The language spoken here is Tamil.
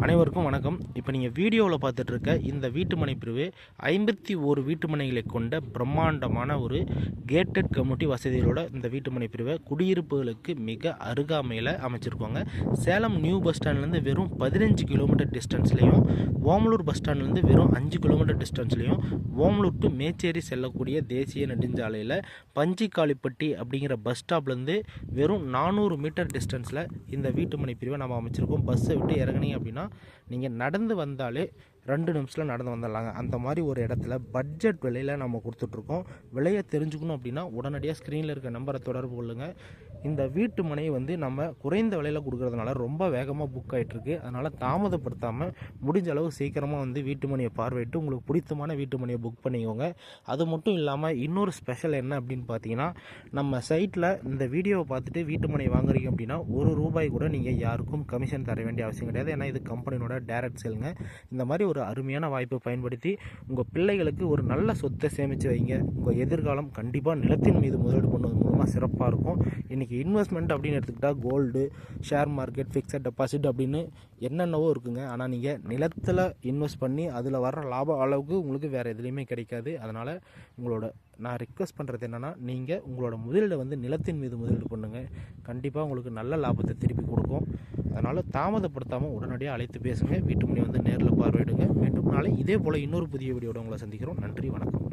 அனைவருக்கும் வணக்கம். இப்போ நீங்கள் வீடியோவில் பார்த்துட்டு இருக்க இந்த வீட்டுமனை பிரிவு 51 வீட்டுமனைகளை கொண்ட பிரம்மாண்டமான ஒரு கேட்டட் கம்யூனிட்டி வசதிகளோட இந்த வீட்டுமனை பிரிவை குடியிருப்புகளுக்கு மிக அருகாமையில் அமைச்சிருக்கோங்க. சேலம் நியூ பஸ் ஸ்டாண்ட்லேருந்து வெறும் 15 கிலோமீட்டர் டிஸ்டன்ஸ்லையும், ஓமலூர் பஸ் ஸ்டாண்ட்லேருந்து வெறும் 5 கிலோமீட்டர் டிஸ்டன்ஸ்லையும், ஓமலூர் டு மேச்சேரி செல்லக்கூடிய தேசிய நெடுஞ்சாலையில் பஞ்சிக்காளிப்பட்டி அப்படிங்கிற பஸ் ஸ்டாப்லேருந்து வெறும் 400 மீட்டர் டிஸ்டன்ஸில் இந்த வீட்டுமனை பிரிவை நம்ம அமைச்சிருக்கோம். பஸ்ஸை விட்டு இறங்குனீங்க அப்படின்னா நீங்கள் நடந்து வந்தாலே 2 நிமிஷத்தில் நடந்து வந்துடலாங்க. அந்த மாதிரி ஒரு இடத்துல பட்ஜெட் விலையில் நம்ம கொடுத்துட்ருக்கோம். விலையை தெரிஞ்சுக்கணும் அப்படின்னா உடனடியாக ஸ்க்ரீனில் இருக்க நம்பரை தொடர்பு கொள்ளுங்கள். இந்த வீட்டு மனையை நம்ம குறைந்த விலையில் கொடுக்கறதுனால ரொம்ப வேகமாக புக் ஆகிட்டுருக்கு. அதனால் தாமதப்படுத்தாமல் முடிஞ்ச அளவு சீக்கிரமாக வீட்டு மனையை பார்வையிட்டு உங்களுக்கு பிடித்தமான வீட்டு மனையை புக் பண்ணிக்கோங்க. அது மட்டும் இல்லாமல் இன்னொரு ஸ்பெஷல் என்ன அப்படின்னு பார்த்தீங்கன்னா, நம்ம சைட்டில் இந்த வீடியோவை பார்த்துட்டு வீட்டு மனை வாங்குறீங்க அப்படின்னா ₹1 கூட நீங்கள் யாருக்கும் கமிஷன் தர வேண்டிய அவசியம் கிடையாது. ஏன்னா இது கம்பெனியோட டைரக்ட் சேலுங்க. இந்த மாதிரி ஒரு அருமையான வாய்ப்பை பயன்படுத்தி உங்கள் பிள்ளைகளுக்கு ஒரு நல்ல சொத்தை சேமித்து வைங்க. உங்கள் எதிர்காலம் கண்டிப்பாக நிலத்தின் மீது முதலீடு பண்ணுவது மூலமாக சிறப்பாக இருக்கும். இன்றைக்கி இன்வெஸ்ட்மெண்ட் அப்படின்னு எடுத்துக்கிட்டால் gold, share market, fixed deposit அப்படின்னு என்னென்னவோ இருக்குங்க. ஆனால் நீங்கள் நிலத்தில் இன்வெஸ்ட் பண்ணி அதில் வர்ற லாபம் அளவுக்கு உங்களுக்கு வேறு எதுலேயுமே கிடைக்காது. அதனால் நான் ரிக்வெஸ்ட் பண்ணுறது என்னென்னா, நீங்கள் உங்களோட முதலீடை நிலத்தின் மீது முதலீடு பண்ணுங்கள். கண்டிப்பாக உங்களுக்கு நல்ல லாபத்தை திருப்பி கொடுக்கும். அதனால் தாமதப்படுத்தாமல் உடனடியாக அழைத்து பேசுங்க. வீட்டு மனை நேரில் பார்வையிடுங்க. மீண்டும் நாளை இதே போல் இன்னொரு புதிய வீடியோட உங்களை சந்திக்கிறோம். நன்றி, வணக்கம்.